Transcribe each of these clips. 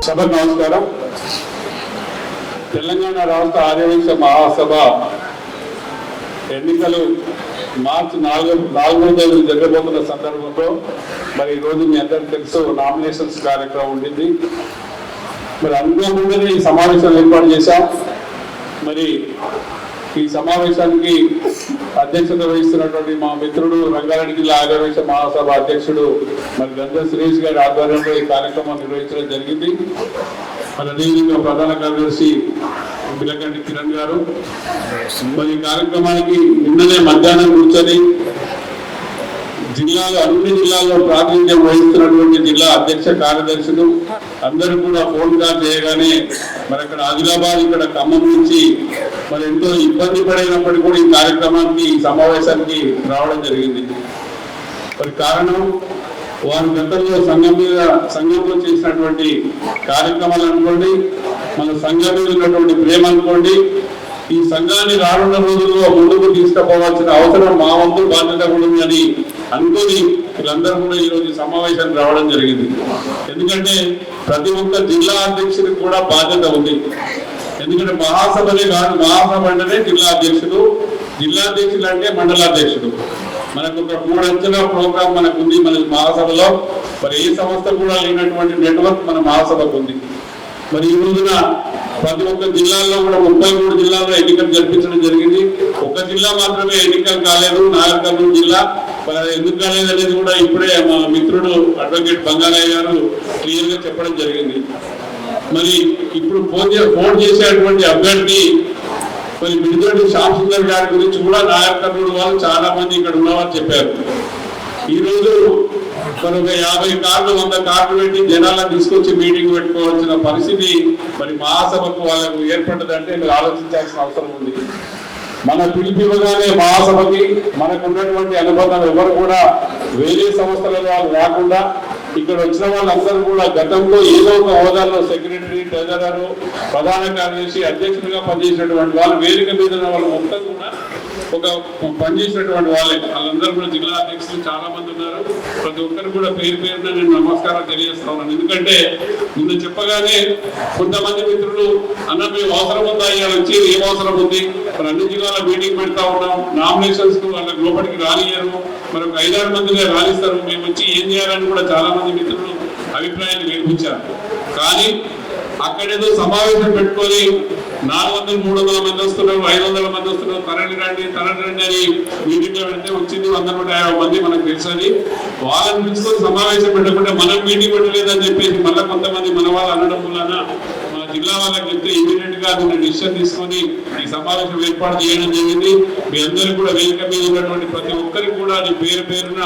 సభకు నమస్కారం. తెలంగాణ రాష్ట్ర ఆర్యవైశ్య మహాసభ ఎన్నికలు మార్చి 4వ తేదీ జరగబోతున్న సందర్భంలో మరి ఈరోజు మీ అందరికీ తెలుసు నామినేషన్స్ కార్యక్రమం ఉండింది. మరి అనుకోకుండానే ఈ సమావేశం ఏర్పాటు చేశాం. మరి ఈ సమావేశానికి అధ్యక్షత వహిస్తున్నటువంటి మా మిత్రుడు రంగారెడ్డి జిల్లా ఆర్యవైశ్య మహాసభ అధ్యక్షుడు మరి గంధ సురేష్ గారి ఆధ్వర్యంలో ఈ కార్యక్రమం నిర్వహించడం జరిగింది. మరి అదేవిధంగా ప్రధాన కార్యదర్శి బిలకంటి కిరణ్ గారు మరి ఈ కార్యక్రమానికి నిన్ననే మధ్యాహ్నం కూర్చొని అన్ని జిల్లాల్లో ప్రాతినిధ్యం వహిస్తున్నటువంటి జిల్లా అధ్యక్ష కార్యదర్శులు అందరూ కూడా ఫోన్ కాల్ చేయగానే మరి అక్కడ ఆదిలాబాద్ ఇక్కడ ఖమ్మం నుంచి మరి ఎంతో ఇబ్బంది పడినప్పటికీ కూడా ఈ కార్యక్రమానికి ఈ సమావేశానికి రావడం జరిగింది. మరి కారణం వారి గతంలో సంఘంలో చేసినటువంటి కార్యక్రమాలు అనుకోండి, మన సంఘం మీద ఉన్నటువంటి ప్రేమ అనుకోండి, ఈ సంఘాన్ని రానున్న రోజుల్లో ముందుకు తీసుకుపోవాల్సిన అవసరం మా వంతు బాధ్యత కూడా ఉందని అనుకొని వీళ్ళందరూ కూడా ఈరోజు సమావేశానికి రావడం జరిగింది. ఎందుకంటే ప్రతి ఒక్క జిల్లా అధ్యక్షుడికి కూడా బాధ్యత ఉంది. ఎందుకంటే మహాసభనే కాదు, మహాసభ అంటేనే జిల్లా అధ్యక్షుడు, జిల్లా అధ్యక్షుడు అంటే మండలాధ్యక్షుడు. మనకు ఒక 3 అంచెల ప్రోగ్రాం మనకు ఉంది మన మహాసభలో. మరి ఏ సంస్థ కూడా లేనటువంటి నెట్వర్క్ మన మహాసభకు ఉంది. మరి ఈ రోజున ప్రతి ఒక్క జిల్లాల్లో కూడా 33 జిల్లాల్లో ఎన్నికలు జరిపించడం జరిగింది. ఒక జిల్లా మాత్రమే ఎన్నికలు కాలేదు, నాగర్ కర్నూలు జిల్లా. మరి ఎందుకు కాలేదు అనేది కూడా ఇప్పుడే మా మిత్రుడు అడ్వకేట్ బంగారయ్య గారు క్లియర్ గా చెప్పడం జరిగింది. మరి ఇప్పుడు ఫోన్ చేసేటువంటి అభ్యర్థి మరి మిడిదొడ్డి శ్యామ్ సుందర్ గారి గురించి కూడా నాగర్ కర్నూలు వాళ్ళు చాలా మంది ఇక్కడ ఉన్నవారు చెప్పారు. ఈ రోజు మరి ఒక 50 కార్లు 100 కార్లు పెట్టి జనాలను తీసుకొచ్చి మీటింగ్ పెట్టుకోవాల్సిన పరిస్థితి మరి మహాసభకు వాళ్ళకు ఏర్పడ్డదంటే మీరు ఆలోచించాల్సిన అవసరం ఉంది. మన పిలిపివ్వగానే మహాసభకి మనకు ఉన్నటువంటి అనుబంధం ఎవరు కూడా వేరే సంస్థల వాళ్ళు రాకుండా ఇక్కడ వచ్చిన వాళ్ళందరూ కూడా గతంలో ఏదో ఒక హోదాలో సెక్రటరీ, ట్రెజరర్, ప్రధాన కార్యదర్శి, అధ్యక్షుడిగా పనిచేసినటువంటి వాళ్ళు, వేదిక మీద ఉన్న వాళ్ళు మొత్తం కూడా ఒక పనిచేసినటువంటి వాళ్ళందరూ కూడా జిల్లా అధ్యక్షులు చాలా మంది ఉన్నారు. ప్రతి ఒక్కరు కూడా పేరు పేరున నేను నమస్కారం తెలియజేస్తా ఉన్నాను. ఎందుకంటే నిన్న చెప్పగానే కొంతమంది మిత్రులు అన్న మేము అవసరం ఉందా, ఇవాళ వచ్చి ఏం అవసరం ఉంది, మరి అన్ని జిల్లాల మీటింగ్ పెడతా ఉన్నాం, నామినేషన్స్ కు వాళ్ళకి లోపలికి రానియరు, మరి ఒక 5-6 మందినే రాణిస్తారు, మేము వచ్చి ఏం చేయాలని కూడా చాలా మంది మిత్రులు అభిప్రాయాన్ని వినిపించారు. కానీ అక్కడేదో సమావేశం పెట్టుకొని 400-300 మంది వస్తున్నారు, 500 మంది వస్తున్నారు, తరలి రండి అని మీటింగ్ లో పెడితే వచ్చింది 150 మంది మనకు తెలుసని వాళ్ళని పిలుచుకొని సమావేశం పెట్టకుండా మనం మీటింగ్ పెట్టలేదని చెప్పేసి మళ్ళీ కొంతమంది మన వాళ్ళు అనడం వలన మన జిల్లా వాళ్ళకి చెప్తే ఇమీడియట్ గా డిసిషన్ తీసుకొని ఈ సమావేశం ఏర్పాటు చేయడం జరిగింది. మీ అందరూ కూడా వేదిక మీద ఉన్నటువంటి ప్రతి ఒక్కరికి కూడా పేరు పేరున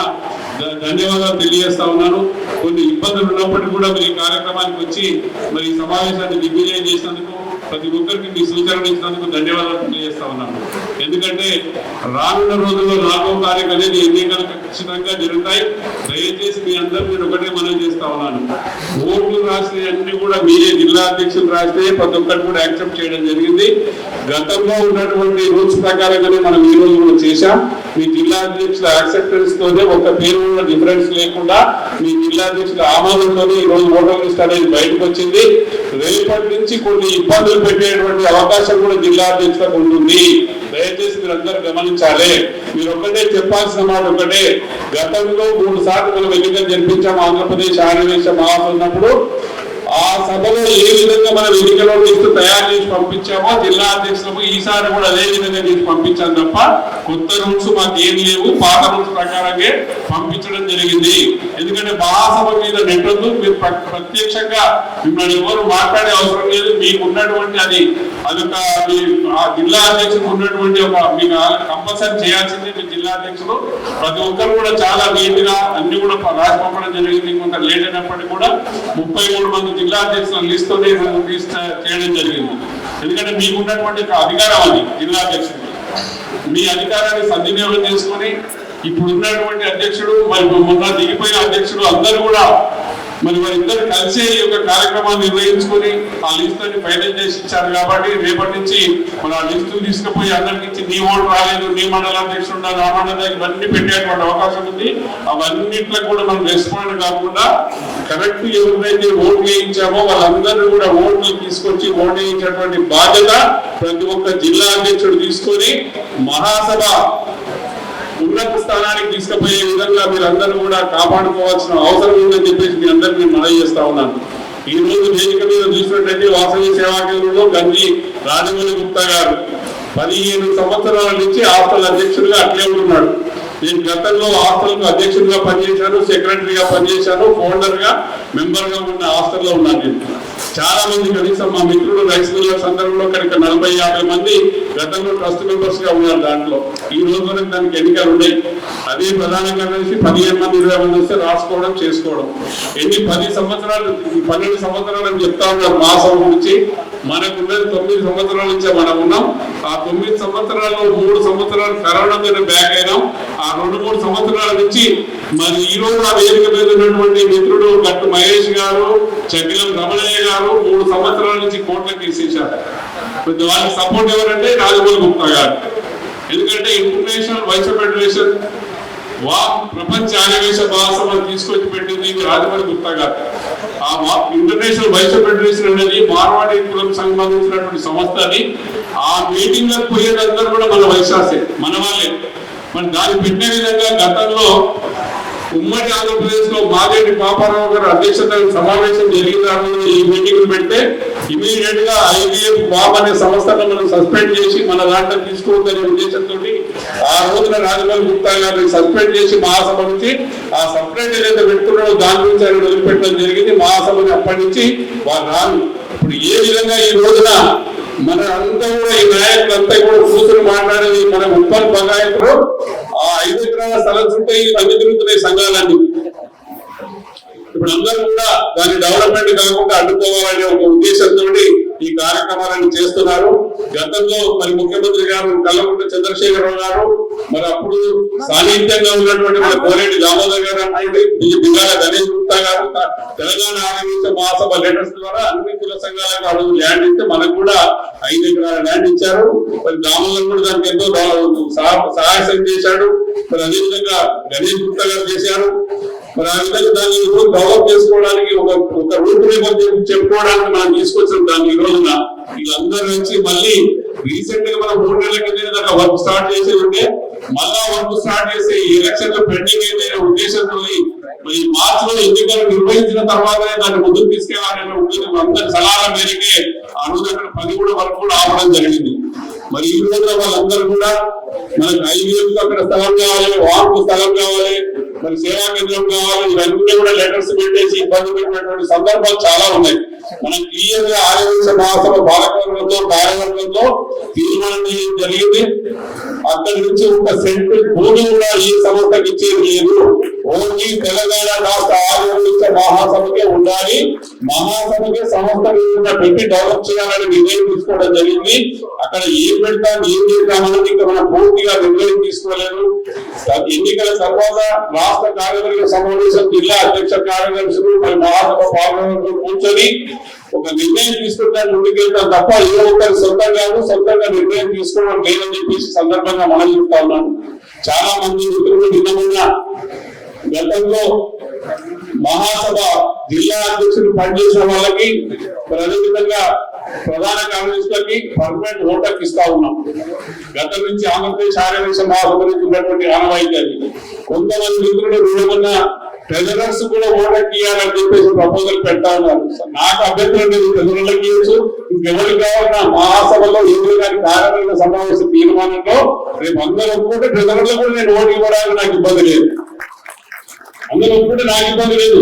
ధన్యవాదాలు తెలియజేస్తా ఉన్నాను. కొన్ని ఇబ్బందులు ఉన్నప్పటికీ కూడా మీరు ఈ కార్యక్రమానికి వచ్చి మరి ఈ సమావేశాన్ని దిగ్విజయం చేసినందుకు ప్రతి ఒక్కరికి మీ సూచనలు ఇచ్చినందుకు ధన్యవాదాలు తెలియజేస్తా ఉన్నాను. ఎందుకంటే రానున్న రోజుల్లో 4వ తారీఖు అనేది ఎన్నికలు ఖచ్చితంగా జరుగుతాయి. దయచేసి మీ అందరూ నేను ఒకటే మనం చేస్తా ఉన్నాను, ఓట్లు రాసిన అన్ని కూడా మీరే జిల్లా అధ్యక్షులు రాస్తే ప్రతి ఒక్కరు కూడా యాక్సెప్ట్ చేయడం జరిగింది. గతంలో ఉన్నటువంటి రూల్స్ ప్రకారంగానే మనం ఈ రోజు కూడా చేశాం. మీ జిల్లా అధ్యక్షుల యాక్సెప్టెన్స్ తోనే ఒక పేరు ఉన్న డిఫరెన్స్ లేకుండా మీ జిల్లా అధ్యక్షుల ఆమోదంతోనే ఈ రోజు ఓటర్ లిస్ట్ అనేది బయటకు వచ్చింది. రేపటి నుంచి కొన్ని ఇబ్బందులు పెట్టేటువంటి అవకాశం కూడా జిల్లా అధ్యక్షులకు ఉంటుంది. దయచేసి మీరు అందరూ గమనించాలి. మీరు ఒక్కటే చెప్పాల్సిన మాట ఒకటే, గతంలో 3 సార్లు మనం ఎన్నికలు జరిపించాం ఆంధ్రప్రదేశ్ ఆర్యవైశ్య మహాసభ ఉన్నప్పుడు. ఆ సభలో ఏ విధంగా మనం ఎన్నికల లిస్టు తయారు చేసి పంపించామో జిల్లా అధ్యక్షులకు ఈసారి కూడా అదే విధంగా చేసి పంపించాం తప్ప కొత్త రూల్స్ మాకు ఏం లేవు, పాత రూల్స్ ప్రకారంగా పంపించడం జరిగింది. ఎందుకంటే మహాసభ మీద నెట్టొద్దు, మీరు ప్రత్యక్షంగా మిమ్మల్ని ఎవరు మాట్లాడే అవసరం లేదు. మీకు ఉన్నటువంటి అది ఆ జిల్లా అధ్యక్షులకు ఉన్నటువంటి ఒక మీకు కంపల్సరీ చేయాల్సింది మీ జిల్లా అధ్యక్షులు. ప్రతి ఒక్కరు కూడా చాలా నీట్ గా అన్ని కూడా రాసి పంపడం జరిగింది. కొంత లేట్ అయినప్పటికీ కూడా 33 మంది జిల్లా అధ్యక్షుల లిస్టు చేయడం జరిగింది. ఎందుకంటే మీకు ఉన్నటువంటి అధికారం అది జిల్లా అధ్యక్షుడు. మీ అధికారాన్ని సద్వినియోగం చేసుకొని ఇప్పుడు ఉన్నటువంటి అధ్యక్షుడు మరి మొన్న దిగిపోయిన అధ్యక్షుడు అందరూ కూడా మరి వారిద్దరు కలిసి ఈ యొక్క కార్యక్రమాన్ని నిర్వహించుకొని ఆ లిస్ట్ ని ఫైనల్ చేసి ఇచ్చారు కాబట్టి రేపటి నుంచి మన ఆ లిస్టు తీసుకుపోయి అందరికి ఇచ్చి నీ ఓటు రాలేదు, నీ మండల అధ్యక్షుడు నా మండల ఇవన్నీ పెట్టేటువంటి అవకాశం ఉంది. అవన్నిట్లో కూడా మనం రెస్పాండ్ కాకుండా కరెక్ట్ ఎవరైతే ఓటు వేయించామో వాళ్ళందరూ కూడా ఓట్లు తీసుకొచ్చి ఓటు వేయించేటువంటి బాధ్యత ప్రతి ఒక్క జిల్లా అధ్యక్షుడు తీసుకొని మహాసభ ఉన్నత స్థానానికి తీసుకుపోయే విధంగా మీరందరూ కూడా కాపాడుకోవాల్సిన అవసరం ఉందని చెప్పేసి మీ అందరికీ నేను మనవి చేస్తా ఉన్నాను. ఈ రోజు వేదిక మీద చూసినట్టయితే వాసవి సేవా కేంద్రంలో గంజి రాజమౌళి గుప్తా గారు 15 సంవత్సరాల నుంచి హాస్టల్ అధ్యక్షుడిగా అట్లే ఉంటున్నాడు. నేను గతంలో హాస్టల్కు అధ్యక్షుడిగా పనిచేశాను, సెక్రటరీగా పనిచేశాను, ఫౌండర్ గా మెంబర్ గా ఉన్న హాస్టల్లో ఉన్నాను. నేను చాలా మంది కనీసం మా మిత్రులు రైస్ మిల్లర్స్ సందర్భంలో కనుక 40-50 మంది గతంలో ట్రస్ట్ మెంబర్స్ గా ఉన్నారు. దాంట్లో ఈ రోజు వరకు దానికి ఎన్నికలు ఉన్నాయి. అదే ప్రధానంగా కలిసి 15 మంది 20 మంది వస్తే రాసుకోవడం చేసుకోవడం. 12 సంవత్సరాలు అని చెప్తా ఉన్నారు మా సభ నుంచి. మనకు 9 సంవత్సరాల నుంచే మనం ఉన్నాం. ఆ 9 సంవత్సరాల్లో 3 సంవత్సరాలు కరోనా మీద బ్యాక్ అయినాం. ఆ 2-3 సంవత్సరాల నుంచి మరి ఈ రోజు ఆ వేదిక మీద ఉన్నటువంటి మిత్రుడు గట్టు మహేష్ గారు, చక్రం రమణయ్య గారు 3 సంవత్సరాల నుంచి కోట్లకు తీసేశారు. వాళ్ళకి సపోర్ట్ ఎవరంటే రాజమౌళి గుప్తా గారు. ఎందుకంటే ఇంటర్నేషనల్ వైశ్య ఫెడరేషన్ ప్రపంచ ఆదివేశ మహాసభను తీసుకొచ్చి పెట్టింది రాజమౌళి గుప్తా గారు. ఆ ఇంటర్నేషనల్ వైశ్య ఫెడరేషన్ అనేది మార్వాడి కులం సంబంధించినటువంటి సంస్థ అని. ఆ మీటింగ్ లకు పోయేదందరూ కూడా మన వైశ్యాసే, మన వాళ్ళే. మరి దాన్ని పెట్టిన విధంగా గతంలో ఉమ్మడి ఆంధ్రప్రదేశ్ లో మాదేటి పాపారావు గారు అధ్యక్షత సమావేశం జరిగిన ఈ మీటింగ్ పెడితే ఇమీడియట్ గా ఐవీఎఫ్ వామ్ అనే సంస్థను మనం సస్పెండ్ చేసి మన దాంట్లో తీసుకోవద్దనే ఉద్దేశంతో ఆ రోజున రాజమౌళి గుప్తా గారిని సస్పెండ్ చేసి మహాసభ నుంచి ఆ సపరేట్ ఏదైతే పెట్టుకున్నాడో దాని నుంచి ఆయన వదిలిపెట్టడం జరిగింది. మహాసభని అప్పటి నుంచి వాళ్ళు రాను. ఇప్పుడు ఏ విధంగా ఈ రోజున మన అంతా కూడా ఈ నాయకులంతా కూడా కూతురు మాట్లాడేది మన ఉప్పల్ బగాయకులు ఆ 5 ఎకరాల స్థలం చుట్టూ అన్ని తిరుగుతున్నాయి సంఘాలన్నీ. ఇప్పుడు అందరూ కూడా దాని డెవలప్మెంట్ కాకుండా అడ్డుకోవాలనే ఒక ఉద్దేశంతో ఈ కార్యక్రమాలను చేస్తున్నారు. గతంలో మరి ముఖ్యమంత్రి గారు కల్వకుంట్ల చంద్రశేఖరరావు గారు, మరి అప్పుడు సాన్నిహిత్యంగా ఉన్నటువంటి మన కోరేటి దామోదర్ గారు అంటే బిగాల గణేష్ గుప్తా గారు తెలంగాణ ఆదివేశ మహాసభ లెటర్స్ ద్వారా అన్ని కుల సంఘాలకు ఆ రోజు ల్యాండ్ ఇస్తే మనకు కూడా 5 ఎకరాల ల్యాండ్ ఇచ్చారు. మరి దామోదర్ కూడా దానికి ఎంతో సహాయం చేశాడు. మరి అదేవిధంగా గణేష్ గుప్తా గారు చేశారు. మరి ఆ విధంగా దాన్ని డెవలప్ చేసుకోవడానికి ఒక రూపురేఖ చెప్పుకోవడానికి మనం తీసుకొచ్చాం. దాన్ని ఈ రోజున వీళ్ళందరూ నుంచి మళ్ళీ రీసెంట్ గా మనం 3 నెలల కింద వర్క్ స్టార్ట్ చేసేది ఉంటే మళ్ళా వర్క్ స్టార్ట్ చేసి ఎలక్షన్ లో పెండింగ్ అయితే ఉద్దేశంతో ఈ మార్చి లో ఎన్నికలు నిర్వహించిన తర్వాతనే దాన్ని ముందుకు తీసుకెళ్లాలనే ఉద్దేశం అందరి సలహాల మేరకే ఆ రోజు అక్కడ 10 వరకు కూడా ఆపడం జరిగింది. మరి ఈ రోజున వాళ్ళందరూ కూడా మనకు ఐవీఎఫ్ అక్కడ స్థలం కావాలి, వార్పు స్థలం కావాలి, మరి సేవా కేంద్రం కావాలి, ఇవన్నీ కూడా లెటర్స్ పెట్టేసి ఇబ్బంది పెట్టినటువంటి సందర్భాలు చాలా ఉన్నాయి. మనం క్లియర్ గా ఆదివేశ మహాసభ పాలకవర్గంలో కార్యవర్గంలో తీర్మానం చేయడం జరిగింది. అక్కడి నుంచి ఒక సెంటు భూమి కూడా ఈ సంస్థకి ఇచ్చేది లేదు. ఓన్లీ తెలంగాణ రాష్ట్ర ఆదివేశ మహాసభకే ఉండాలి. మహాసభకే సంస్థ పెట్టి డెవలప్ చేయాలని నిర్ణయం తీసుకోవడం జరిగింది. అక్కడ ఏం పెడతాం ఏం చేద్దామన్నది ఇంకా మనం పూర్తిగా నిర్ణయం తీసుకోలేదు. ఎన్నికల తర్వాత రాష్ట్ర కార్యవర్గ సమావేశం, జిల్లా అధ్యక్ష కార్యదర్శులు మరి మహాసభ పాల్గొనడం కూర్చొని ఒక నిర్ణయం తీసుకుంటాను ముందుకెళ్తాం తప్ప ఏ ఒక్కరి సొంతంగా నిర్ణయం తీసుకోవడం లేదని చెప్పేసి సందర్భంగా మనం చెప్తా ఉన్నాను. చాలా మంది మిత్రులు నిన్న గతంలో మహాసభ జిల్లా అధ్యక్షులు పనిచేసిన వాళ్ళకి అదేవిధంగా ప్రధాన కార్యదర్శులకి పర్మనెంట్ ఓటర్కి ఇస్తా ఉన్నాం. గతం నుంచి ఆంధ్రప్రదేశ్ ఆదివేశ మహాసభ నుంచి ఉన్నటువంటి ఆనవాయితీ. కొంతమంది మిత్రులు ఏమన్న ట్రెజరర్స్ కూడా ఓటర్కి ఇవ్వాలని చెప్పేసి ప్రపోజల్ పెడతా ఉన్నారు. నాకు అభ్యంతరం లేదు, ట్రెజరర్లకు ఇవ్వచ్చు, ఇంకెవరికి కావాలన్నా మహాసభలో ఏదో కానీ కార్యవర్గ సమావేశ తీర్మానంలో రేపు అందరూ ఒప్పుకుంటే ట్రెజరర్లు కూడా నేను ఓటు ఇవ్వడానికి నాకు ఇబ్బంది లేదు. అందరూ ఒప్పుకుంటే నాకు ఇబ్బంది లేదు.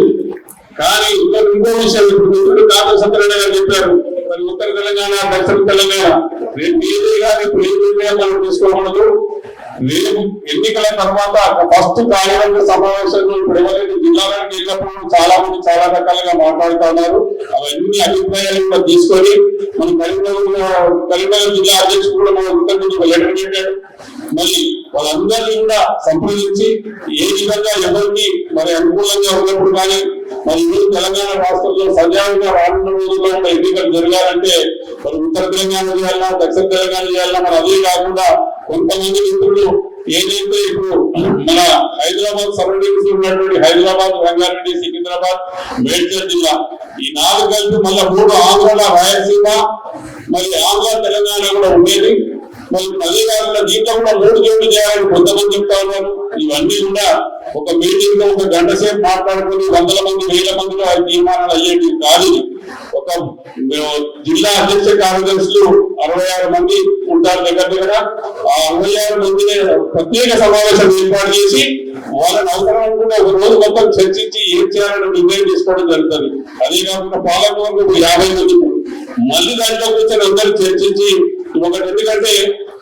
కానీ ఇంకో విషయం, ఇప్పుడు మిత్రుడు కాంగ్రె సత్యనారాయణ గారు చెప్పారు, మరి ఉత్తర తెలంగాణ దక్షిణ తెలంగాణ రేపు ఏదే కానీ ఇప్పుడు ఏ నిర్ణయం మనం తీసుకోకూడదు. రేపు ఎన్నికల తర్వాత ఫస్ట్ కార్యవర్గ సమావేశంలో ఇప్పుడు ఎవరైతే జిల్లాలకు వెళ్ళినప్పుడు చాలా మంది చాలా రకాలుగా మాట్లాడుతున్నారు. అవన్నీ అభిప్రాయాలు కూడా తీసుకొని మన కరీంనగర్ జిల్లా అధ్యక్షుడు కూడా మన ఉత్తర నుంచి లెటర్ పెట్టాడు. మళ్ళీ వాళ్ళందరినీ కూడా సంప్రదించి ఏ విధంగా ఎవరికి మరి అనుకూలంగా ఉన్నప్పుడు కానీ మరి ఈరోజు తెలంగాణ రాష్ట్రంలో సజావుగా రానున్న రోజుల్లో కూడా ఎన్నికలు జరగాలంటే మరి ఉత్తర తెలంగాణ చేయాలన్నా దక్షిణ తెలంగాణ చేయాలన్నా మరి అదే కాకుండా కొంతమంది మిత్రులు ఏదైతే ఇప్పుడు మన హైదరాబాద్ సరౌండింగ్స్ ఉన్నటువంటి హైదరాబాద్, రంగారెడ్డి, సికింద్రాబాద్, మేడ్చల్ జిల్లా ఈ 4 కలిపి మళ్ళీ 3 ఆంధ్ర, రాయలసీమ, మరి ఆంధ్ర తెలంగాణ కూడా ఉండేది. మరి అదే కాకుండా దీంట్లో కూడా 3 జోడ్లు చేయాలని కొంతమంది చెప్తా ఉన్నారు. ఇవన్నీ కూడా ఒక మీటింగ్ లో 1 గంట సేపు మాట్లాడుకుని 100 మంది 1000 మందిలో ఆ తీర్మానాలు అయ్యేది కాదు. ఒక జిల్లా అధ్యక్ష కార్యదర్శులు 66 మంది ఉంటారు దగ్గర. ఆ 66 మందిని ప్రత్యేక సమావేశం ఏర్పాటు చేసి వాళ్ళని అవసరం అనుకుంటే ఒక రోజు మొత్తం చర్చించి ఏం చేయాలని నిర్ణయం తీసుకోవడం జరుగుతుంది. అదే కాకుండా పాలకవర్గం 50 మంది మళ్ళీ దాంట్లో కూర్చొని అందరూ చర్చించి ఒకటి, ఎందుకంటే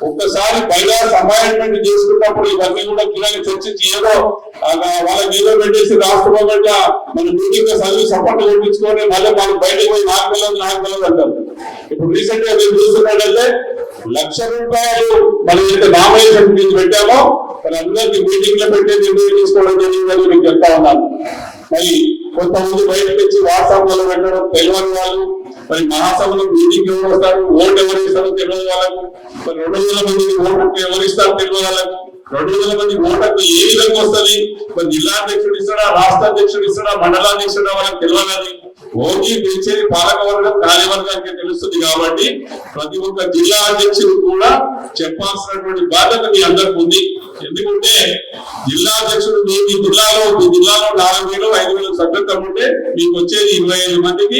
ఒక్కసారి బైలాస్ అపాయింట్మెంట్ చేసుకున్నప్పుడు ఇవన్నీ కూడా కిరాయి చర్చించి ఏదో వాళ్ళకి ఏదో పెట్టేసి రాష్ట్రంలో మన మీటింగ్ సర్వీస్ సపోర్ట్ కొట్టించుకొని మళ్ళీ మనకు బయటకు పోయి 4 నెలలు అంటారు. ఇప్పుడు రీసెంట్ గా మీరు చూస్తున్నట్లయితే ₹1,00,000 మనం అయితే నామినేషన్ ఫీజు పెట్టామో మరి అందరికీ మీటింగ్ లో పెట్టే నిర్ణయం తీసుకోవడం జరిగిందని మీకు చెప్తా ఉన్నాను. మరి కొంతమంది బయటకు వచ్చి వాట్సాప్ లో పెట్టడం తెలియని వాళ్ళు, మరి మహాసభలో మీటింగ్ ఎవరు వస్తారు, ఓటు ఎవరు ఇస్తారో తెలియని వాళ్ళకు, మరి 200 మందికి ఓటు ఎవరు ఇస్తారో తెలియని వాళ్ళకు, 200 మంది ఓటకు ఏ విధంగా వస్తుంది, మరి జిల్లా అధ్యక్షుడు ఇస్తాడా, రాష్ట్ర అధ్యక్షుడు ఇస్తాడా, మండలాధ్యక్షుడా వాళ్ళకి తెలియదు. ఓన్లీ పిలిచేది పాలకవర్గం, కార్యవర్గానికి తెలుస్తుంది. కాబట్టి ప్రతి ఒక్క జిల్లా అధ్యక్షుడు కూడా చెప్పాల్సినటువంటి బాధ్యత మీ అందరికి ఉంది. ఎందుకంటే జిల్లా అధ్యక్షుడు మీ జిల్లాలో 4,000 5,000 సభ్యత్వం ఉంటే మీకు వచ్చేది 25 మందికి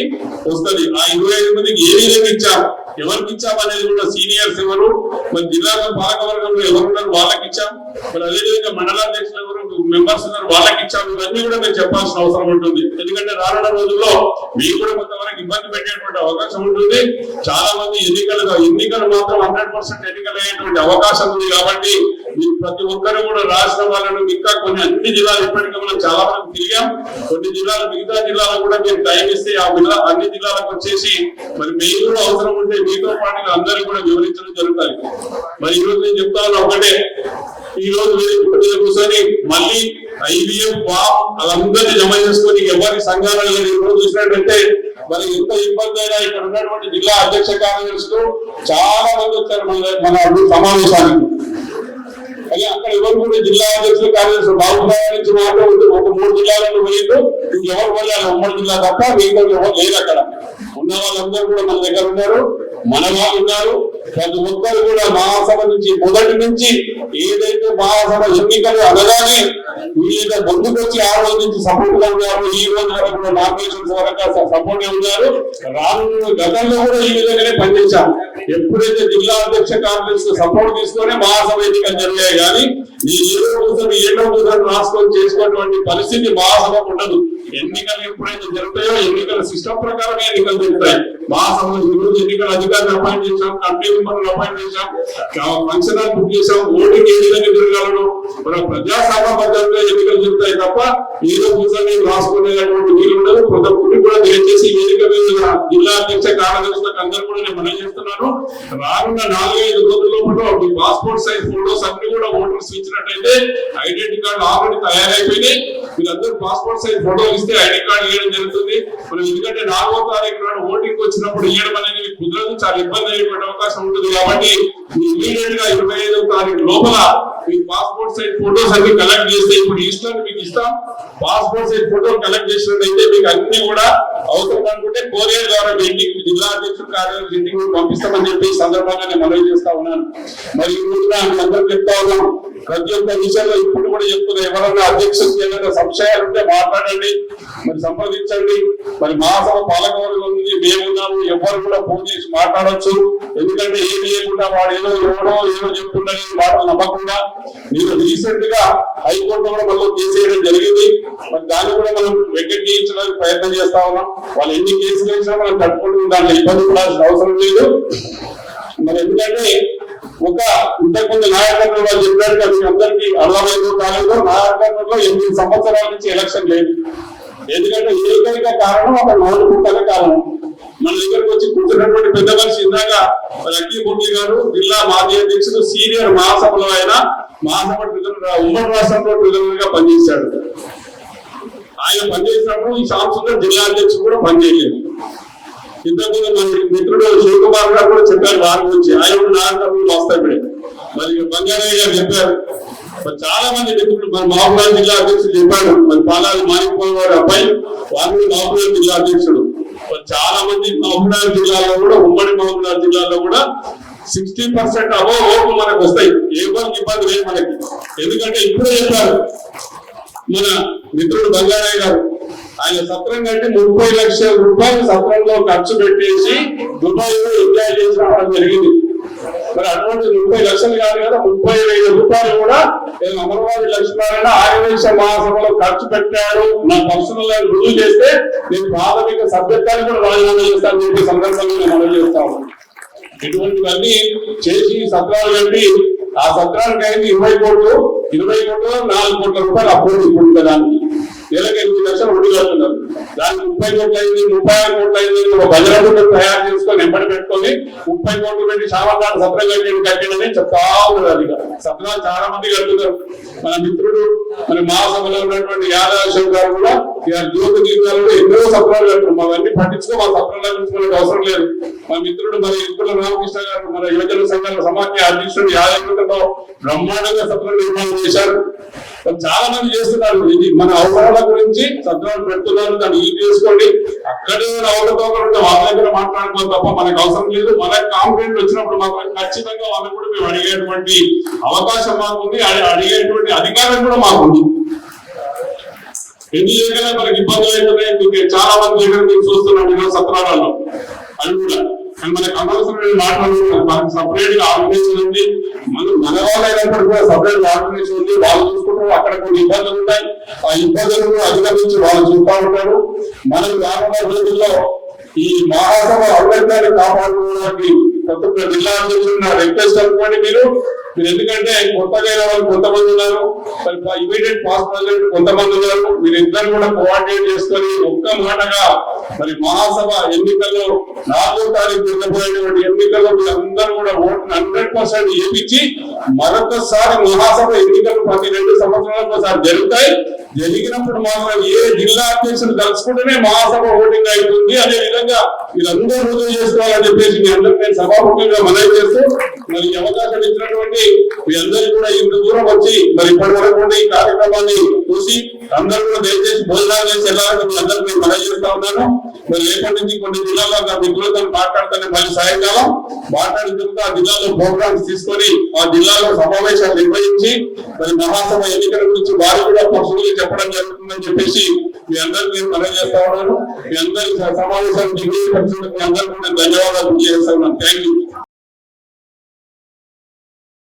వస్తుంది. ఆ 25 మందికి ఏ విధంగా ఇచ్చాం, ఎవరికి ఇచ్చాం అనేది కూడా సీనియర్స్ ఎవరు, మరి జిల్లాలో పాలకవర్గంలో ఎవరున్నారు వాళ్ళకి ఇచ్చాం, మరి అదేవిధంగా మండలాధ్యక్షులు ఎవరు మెంబర్స్ ఉన్నారు వాళ్ళకి ఇచ్చాం. ఇవన్నీ కూడా మేము చెప్పాల్సిన అవసరం ఉంటుంది. ఎందుకంటే రానున్న రోజుల్లో మీకు కూడా కొంతవరకు ఇబ్బంది పెట్టేటువంటి అవకాశం ఉంటుంది. చాలా మంది ఎన్నికలు మాత్రం 100% ఎన్నికలు అయ్యేటువంటి అవకాశం ఉంది. కాబట్టి మీరు ప్రతి ఒక్కరు కూడా రాష్ట్ర వాళ్ళను ఇంకా అన్ని జిల్లాలు ఇప్పటికీ మనం చాలా మంది తిరిగాం. కొన్ని జిల్లాలు మిగతా జిల్లాలకు కూడా మీరు టైం ఇస్తే ఆ అన్ని జిల్లాలకు వచ్చేసి మరి మీరు కూడా అవసరం ఉంటే మీతో పాటు అందరూ కూడా వివరించడం జరుగుతుంది. మరి ఈ రోజు నేను చెప్తాను ఒకటే, ఈ రోజు కూర్చొని మళ్ళీ IVF ఫామ్ అదందరినీ జమ చేసుకొని ఎవరి సంఘాలు ఈ రోజు చూసినట్టయితే మరి ఎంత ఇబ్బంది అయినా ఇక్కడ ఉన్నటువంటి జిల్లా అధ్యక్ష కార్యదర్శులు చాలా మంది వచ్చారు మన సమావేశానికి. అదే అక్కడ ఎవరు కూడా జిల్లా అధ్యక్షులు కార్యదర్శులు బాగుపడాల నుంచి మాత్రం ఒక 3 జిల్లాలను పోయిండు, ఇంకెవరు పోయాలి ఉమ్మడి జిల్లా తప్ప మిగతా ఎవరు లేదు. అక్కడ ఉన్న వాళ్ళందరూ కూడా మన దగ్గర ఉన్నారు, మన వాళ్ళు ఉన్నారు. ప్రతి ఒక్కరు కూడా మహాసభ నుంచి మొదటి నుంచి ఏదైతే మహాసభ ఎన్నికలు అనగానే వీళ్ళ ముందుకు వచ్చి ఆ రోజు నుంచి సపోర్ట్ గా ఉన్నారు. ఈ రోజు వరకు కూడా నామినేషన్స్ వరకు సపోర్ట్ గా ఉన్నారు. రానున్న గతంలో కూడా ఈ విధంగానే పనిచేశాం. ఎప్పుడైతే జిల్లా అధ్యక్ష కార్యదర్శి సపోర్ట్ తీసుకొని మహాసభ ఎన్నికలు జరిగాయి కానీ ఏడో కూర్చొని రాసుకొని చేసుకున్నటువంటి పరిస్థితి మహాసభకు ఉండదు. ఎన్నికలు ఎప్పుడైతే జరుగుతాయో ఎన్నికల సిస్టమ్ ప్రకారమే ఎన్నికలు జరుగుతాయి. మహాసభలో ఈరోజు ఎన్నికల అధికారులు అపాయింట్ చేశాం, కమిటీ మెంబర్లు అపాయింట్ చేశాం, ఫంక్షన్ హాల్ బుక్ చేశాం. ఓటింగ్ ఏ విధంగా జరగాలను మన ప్రజాసభ పద్ధతిలో ఎన్నికలు జరుగుతాయి తప్ప ఏదో కూర్చొని రాసుకునేటువంటి వీలు ఉండదు. ప్రతి ఒక్కరికి కూడా దయచేసి వేదిక మీద జిల్లా అధ్యక్ష కార్యదర్శులకు అందరూ కూడా నేను మనం చేస్తున్నాను. రానున్న 4-5 రోజుల లోపల మీ పాస్పోర్ట్ సైజ్ ఫోటోస్ అన్ని కూడా ఓటర్స్ ఇచ్చినట్టయితే ఐడెంటిటీ కార్డు ఆల్రెడీ తయారైపోయినాయి. మీరందరూ పాస్పోర్ట్ సైజ్ ఫోటో ఇస్తే ఐడి కార్డు ఇవ్వడం జరుగుతుంది. మనం ఎందుకంటే 4వ తారీఖు నాడు ఓటింగ్ వచ్చినప్పుడు ఇవ్వడం అనేది కుదరదు, చాలా ఇబ్బంది అయ్యేటువంటి అవకాశం ఉంటుంది. కాబట్టి ఇమీడియట్ గా 25వ తారీఖు లోపల మీ పాస్పోర్ట్ సైజ్ ఫోటోస్ అన్ని కలెక్ట్ చేస్తే ఇప్పుడు ఈస్టర్ మీకు ఇస్తాం. పాస్పోర్ట్ సైజ్ ఫోటో కలెక్ట్ చేసినట్టయితే మీకు అన్ని కూడా అవసరం అనుకుంటే కొరియర్ ద్వారా ఇంటికి జిల్లా అధ్యక్షుడు కార్యాలయం ఇంటికి పంపిస్తామని చెప్పి సందర్భంగా నేను మనవి చేస్తా ఉన్నాను. మరి ఈ రోజున అందరూ చెప్తా ఉన్నాం, ప్రతి ఒక్క విషయంలో ఇప్పుడు కూడా చెప్తున్నా, ఎవరైనా అధ్యక్షుడికి ఏదైనా సంశయాలు ఉంటే మాట్లాడండి, మరి సంప్రదించండి. మరి మహాసభ పాలకవర్గం ఉంది, మేమున్నాము, ఎవరు కూడా ఫోన్ చేసి మాట్లాడొచ్చు. ఎందుకంటే ఏం లేకుండా వాడు ఏదో చెప్తుండని మాటలు నమ్మకుండా నేను రీసెంట్ గా హైకోర్టు కూడా మనం కేసేయడం జరిగింది. మరి దాన్ని కూడా మనం వెకెట్ చేయించడానికి ప్రయత్నం చేస్తా ఉన్నాం. వాళ్ళు ఎన్ని కేసులు వేసినా మనం తట్టుకుంటూ దాంట్లో ఇబ్బంది పడాల్సిన అవసరం లేదు. మరి ఎందుకంటే ఒక ఇంతకుముందు నాయకత్వం వాళ్ళు చెప్పినట్టుగా మీ అందరికీ అర్థమైందో కాలేదో, నాయకత్వంలో 8 సంవత్సరాల నుంచి ఎలక్షన్ లేదు. ఎందుకంటే ఏకైక కారణం ఒక నోటుకుంటనే కారణం. మన దగ్గరకు వచ్చి కూర్చున్నటువంటి పెద్ద మనిషి ఇందాక లక్కీ మురళి గారు జిల్లా మాజీ అధ్యక్షుడు, సీనియర్ మహాసభలో ఆయన మహాసభ ఉమ్మడి రాష్ట్రంలో ట్రిజనర్ గా పనిచేశాడు. ఆయన పనిచేసినప్పుడు ఈ శాంసంగ్ జిల్లా అధ్యక్షుడు కూడా పనిచేయలేదు. ఇంతకుముందు మన మిత్రుడు శివకుమార్ గారు కూడా చెప్పారు వారి గురించి, ఆయన కూడా నారాయణ వస్తాయి. మరి బంగారయ్య గారు చెప్పారు, మరి చాలా మంది మిత్రులు మన మహబూబాబాద్ జిల్లా అధ్యక్షుడు చెప్పాడు, మరి పాలాది మాణిక్య గారి అబ్బాయి వారు మహబూబాబాద్ జిల్లా అధ్యక్షుడు. మరి చాలా మంది మహబూబాబాద్ జిల్లాలో కూడా, ఉమ్మడి మహబూబాబాద్ జిల్లాలో కూడా 60% అబోవ్ ఓట్లు మనకు వస్తాయి. ఏ పనికి ఇబ్బంది లేదు మనకి. ఎందుకంటే ఇప్పుడే చెప్పారు మన మిత్రుడు బంగారయ్య గారు, ఆయన సత్రం కంటే 30 లక్షల రూపాయలు సత్రంలో ఖర్చు పెట్టేసి దుబాయ్లో ఎంజాయ్ చేసి రావడం జరిగింది. మరి అటువంటి 30 లక్షలు కాదు కదా, 30,000 రూపాయలు కూడా నేను అమరవాది లక్ష్మీనారాయణ ఆర్యవైశ్య మహాసభలో ఖర్చు పెట్టాడు, నా పర్సనల్ రుజువు చేస్తే నేను ప్రాథమిక సభ్యత్వాన్ని కూడా రాజీనామా చేస్తానని చెప్పి సందర్భంగా నేను మనవి చేస్తాను. ఇటువంటివన్నీ చేసి సత్రాలు కట్టి ఆ సత్రానికి అయింది 20 కోట్లు, 4 కోట్ల రూపాయలు అప్పుడు ఇప్పుడు దానికి నెలకు 8 లక్షలు వడ్డీ కడుతున్నారు. దానికి 30 కోట్లు అయింది, 36 కోట్లు అయింది. ఒక బజరంగ తయారు చేసుకొని ఎంబడి పెట్టుకొని 30 కోట్లు పెట్టి శామకాడు సత్రం కట్టినని చెప్తా ఉన్నారు. అది సత్రాలు చాలా మంది కడుతున్నారు. మన మిత్రుడు మన మహాసభలో ఉన్నటువంటి యాదవ్ గారు కూడా జ్యోతి దీపాలు ఎన్నో సత్రాలు కడుతున్నారు. అవన్నీ పట్టించుకో మా సత్రాల గురించి అవసరం లేదు. మా మిత్రుడు మరి ఇప్పుల రామకృష్ణ గారు మన యువజన సంఘాల సమాఖ్య అధ్యక్షుడు యాదవ్ బ్రహ్మాండంగా సత్రం నిర్మాణం చేశారు. చాలా మంది చేస్తున్నారు. ఇది మన అవసరాల గురించి సత్రాలు పెడుతున్నారు, దాన్ని ఇది చేసుకోండి. అక్కడే అవసరంతో వాళ్ళ దగ్గర మాట్లాడుకోవాలి తప్ప మనకు అవసరం లేదు. మనకు కాంప్లైంట్ వచ్చినప్పుడు మాత్రం ఖచ్చితంగా వాళ్ళని కూడా మేము అడిగేటువంటి అవకాశం మాకుంది, అడిగేటువంటి అధికారం కూడా మాకుంది. ఎన్ని దగ్గర మనకి ఇబ్బందులు అవుతున్నాయి. చాలా మంది దగ్గర మీరు చూస్తున్నాం సత్రాలలో. అది కూడా మనకు అనవసరమైన మాట్లాడుతున్నారు. మనకు సపరేట్ గా ఆర్గనైజేషన్ ఉంది, మన వాళ్ళైనప్పుడు కూడా సపరేట్ ఆర్గనైజేషన్ ఉంది. వాళ్ళు చూసుకుంటారు. అక్కడ కొన్ని ఇబ్బందులు ఉన్నాయి. ఆ ఇబ్బందులను అధిగమించి వాళ్ళు చూస్తూ ఉంటారు. మనం రానున్న రోజుల్లో ఈ మహాసభ ఔన్నత్యాన్ని కాపాడుకోవడానికి ప్రతి ఒక్క జిల్లా అధ్యక్షులు రిక్వెస్ట్ అనుకోండి. మీరు ఎందుకంటే కొత్తగా వాళ్ళు కొంతమంది ఉన్నారు, ఇమీడియట్ పాస్ట్ ప్రెసిడెంట్ కొంతమంది ఉన్నారు. మీరిద్దరు కూడా కోఆర్డినేట్ చేసుకొని ఒక్క మాటగా మరి మహాసభ ఎన్నికల్లో 4వ తారీఖు జరగబోయేటువంటి ఎన్నికల్లో మీరందరూ కూడా ఓట్లు 100% వేయించి మరొకసారి మహాసభ ఎన్నికలు ప్రతి 2 సంవత్సరాలకు ఒకసారి జరుగుతాయి. జరిగినప్పుడు మాత్రం ఏ జిల్లా అధ్యక్షులు కలుసుకుంటేనే మహాసభ ఓటింగ్ అవుతుంది. అదే విధంగా మీరందరూ రుజువు చేసుకోవాలని చెప్పేసి మీ అందరికీ నేను సభాముఖంగా మనవి చేస్తూ, మరి అవకాశం ఇచ్చినటువంటి మీ అందరికీ కూడా ఇంత దూరం వచ్చి మరి ఇప్పటి వరకు ఈ కార్యక్రమాన్ని చూసి అందరూ కూడా దయచేసి భోజనాలు చేసి వెళ్ళాలని మీ అందరికీ నేను మనవి చేస్తా ఉన్నాను. మరి రేపటి నుంచి కొన్ని జిల్లాలో నా మిత్రులతో మాట్లాడుతానే మళ్ళీ సాయంకాలం మాట్లాడిన తర్వాత ఆ జిల్లాలో ప్రోగ్రామ్స్ తీసుకొని ఆ జిల్లాలో సమావేశాలు నిర్వహించి మరి మహాసభ ఎన్నికల గురించి వారు కూడా పర్సనల్గా చెప్పడం జరుగుతుందని చెప్పేసి మీ అందరికీ నేను మనవి చేస్తా ఉన్నాను. మీ అందరి సమావేశాన్ని మీ అందరికీ కూడా ధన్యవాదాలు చేస్తా ఉన్నాను. Thank you.